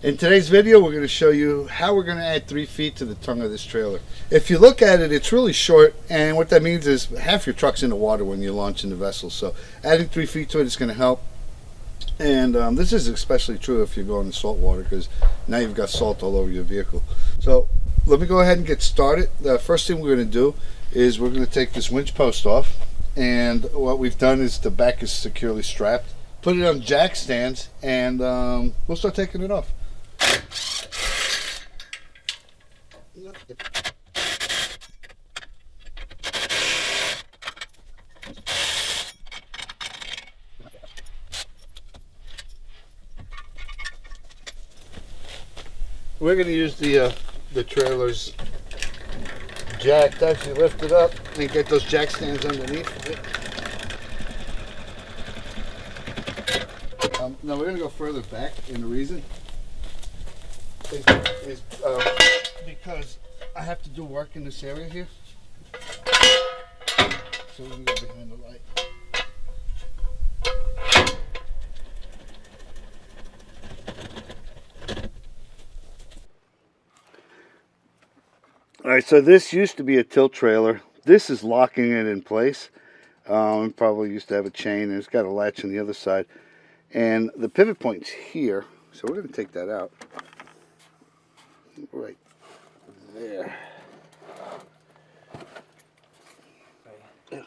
In today's video, we're going to show you how we're going to add 3 feet to the tongue of this trailer. If you look at it, it's really short, and what that means is half your truck's in the water when you're launching the vessel. So adding 3 feet to it is going to help. And this is especially true if you're going in salt water, because now you've got salt all over your vehicle. So let me go ahead and get started. The first thing we're going to do is we're going to take this winch post off. And what we've done is the back is securely strapped. Put it on jack stands, and we'll start taking it off. We're going to use the trailer's jack to actually lift it up and get those jack stands underneath it. Now we're going to go further back, and the reason is because I have to do work in this area here. So we're going to go behind the light. Alright, so this used to be a tilt trailer. This is locking it in place. Probably used to have a chain, and it's got a latch on the other side. And the pivot point's here, so we're going to take that out. Right there. Right.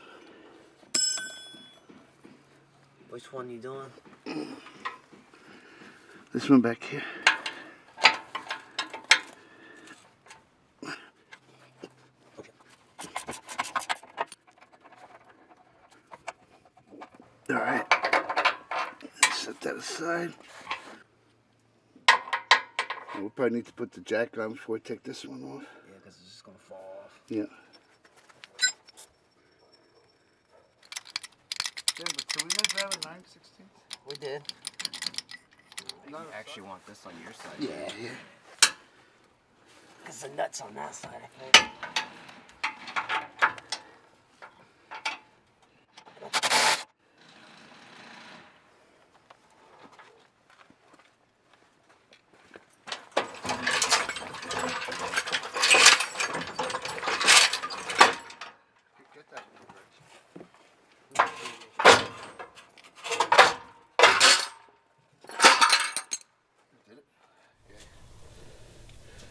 Which one you doing? This one back here. All right, set that aside. We'll probably need to put the jack on before we take this one off. Yeah, because it's just going to fall off. Yeah. Yeah, but can we not drive a 9/16? We did. You actually want this on your side. Yeah, yeah. Because the nuts on that side, I think.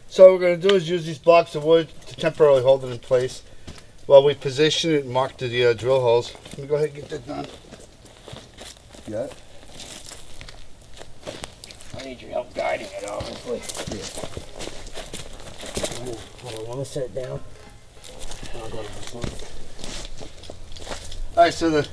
So what we're going to do is use these blocks of wood to temporarily hold it in place while we position it and mark the drill holes. Let me go ahead and get that done. Got it? I need your help guiding it, obviously. Yeah. Hold on, let me set it down. And I'll go to this one. Alright, so the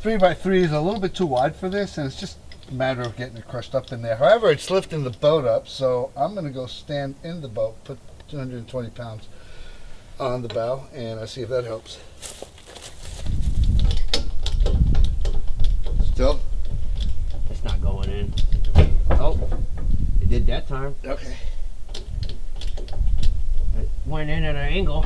3x3 is a little bit too wide for this, and it's just a matter of getting it crushed up in there. However, it's lifting the boat up, so I'm going to go stand in the boat, put 220 pounds on the bow, and I'll see if that helps. Still? It's not going in. Oh, it did that time. Okay. It went in at an angle.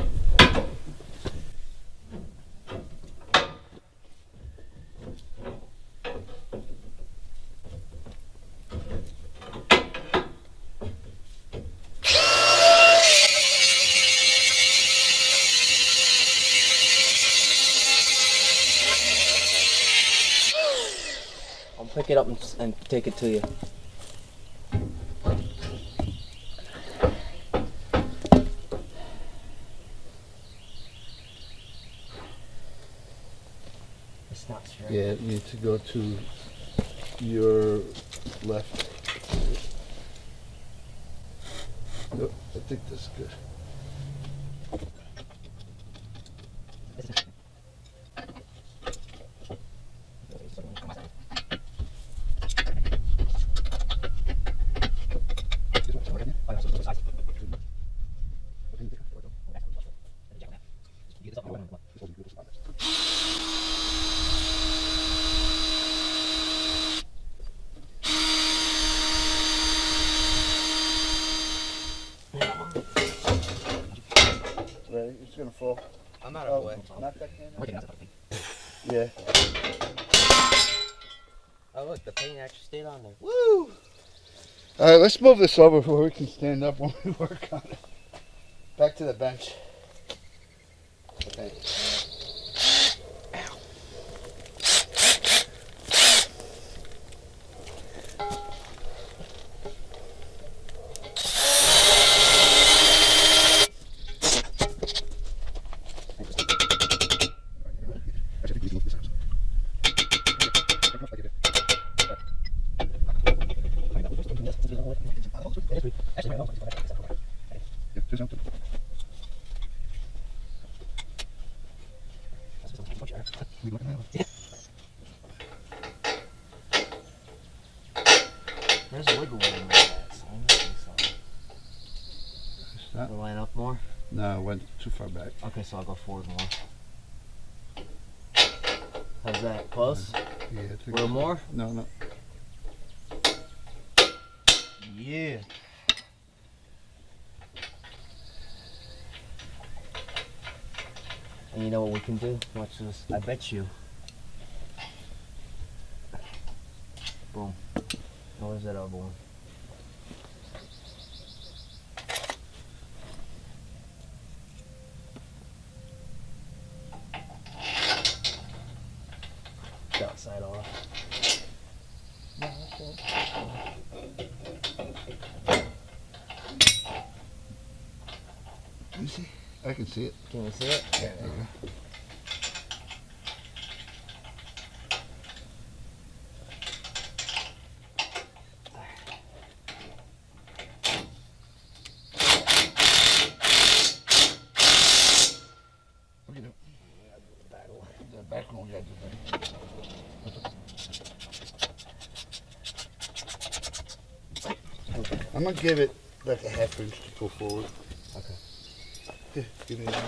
I'll pick it up and take it to you. It's not straight. Yeah, you need to go to your left. Nope, I think that's good. Ready? It's gonna fall. I'm out of the way. Knock that can out. Okay. Yeah. Oh look, the paint actually stayed on there. Woo! All right, let's move this over where we can stand up when we work on it. Back to the bench. Okay. There's wiggle room in that, so I'm missing something. That? We'll line up more? No, it went too far back. Okay, so I'll go forward more. How's that? Close? Yeah, I A think little more? No. Yeah. And you know what we can do? Watch this. I bet you. Boom. Now where's that other one? The outside off. No, that's good. You see? I can see it. Can you see it? Yeah, there you go. What do you do? The back one, we got to do that. I'm going to give it like a half inch to pull forward. Okay. Yeah, give me that.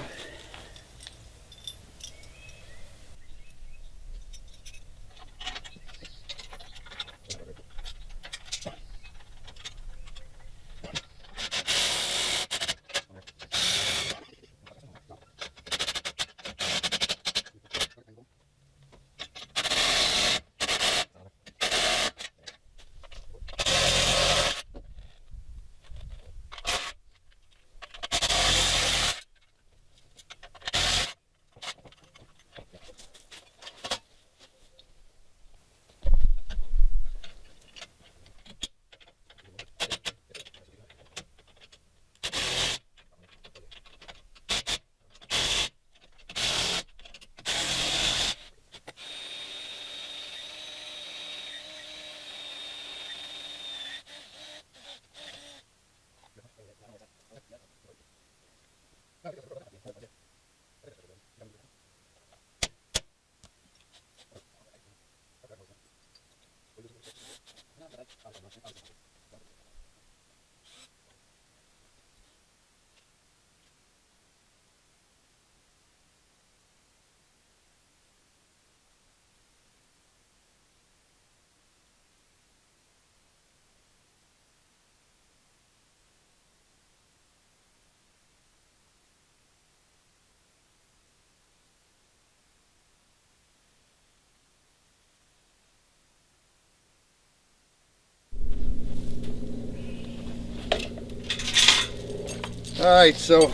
Alright, so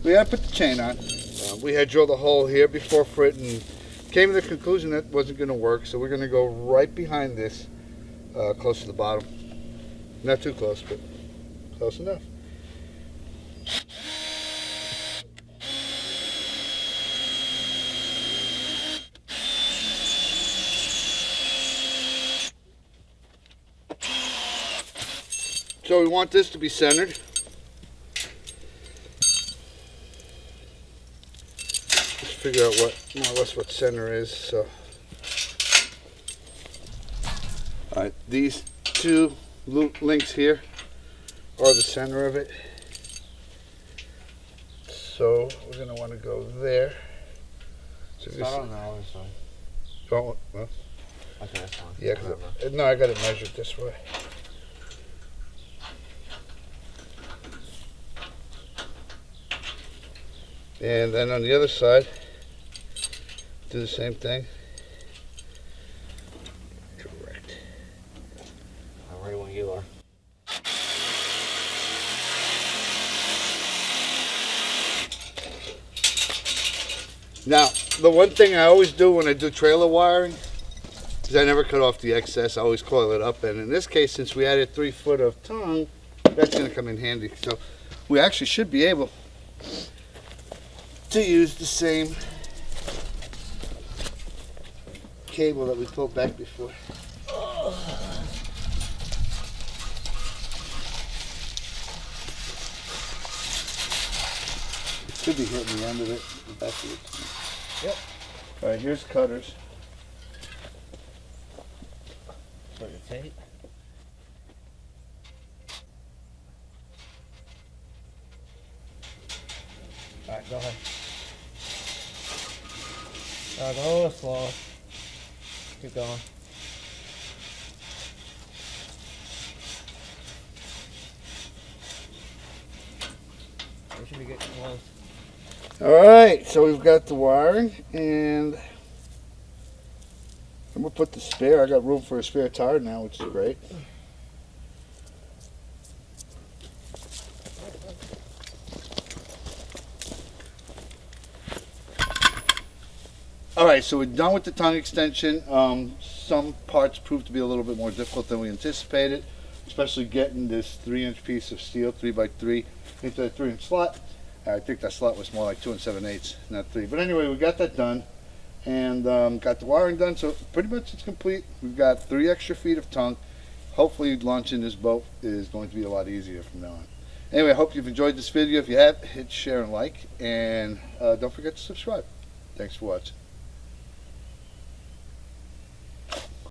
we had to put the chain on. We had drilled a hole here before for it and came to the conclusion that wasn't going to work, so we're going to go right behind this, close to the bottom. Not too close, but close enough. So we want this to be centered. Figure out what more or less what center is. So, all right, these two loop links here are the center of it. So we're gonna want to go there. So Start on the other side. Oh, well, Okay, that's fine. yeah, no, I got it measured this way. And then on the other side, do the same thing. Correct. I'm ready when you are. Now, the one thing I always do when I do trailer wiring is I never cut off the excess. I always coil it up. And in this case, since we added 3 foot of tongue, that's going to come in handy. So we actually should be able to use the same cable that we pulled back before. It should be hitting the end of it. The back of it. Yep. All right, here's cutters. For the tape. Alright, go ahead. Alright, go a little slower. Keep going. We should be getting close. All right, so we've got the wiring, and I'm gonna put the spare. I got room for a spare tire now, which is great. All right, so we're done with the tongue extension. Some parts proved to be a little bit more difficult than we anticipated, especially getting this 3-inch piece of steel, 3x3, into the 3-inch slot. I think that slot was more like 2 7/8, not 3. But anyway, we got that done, and got the wiring done. So pretty much it's complete. We've got 3 extra feet of tongue. Hopefully, launching this boat is going to be a lot easier from now on. Anyway, I hope you've enjoyed this video. If you have, hit share and like, and don't forget to subscribe. Thanks for watching.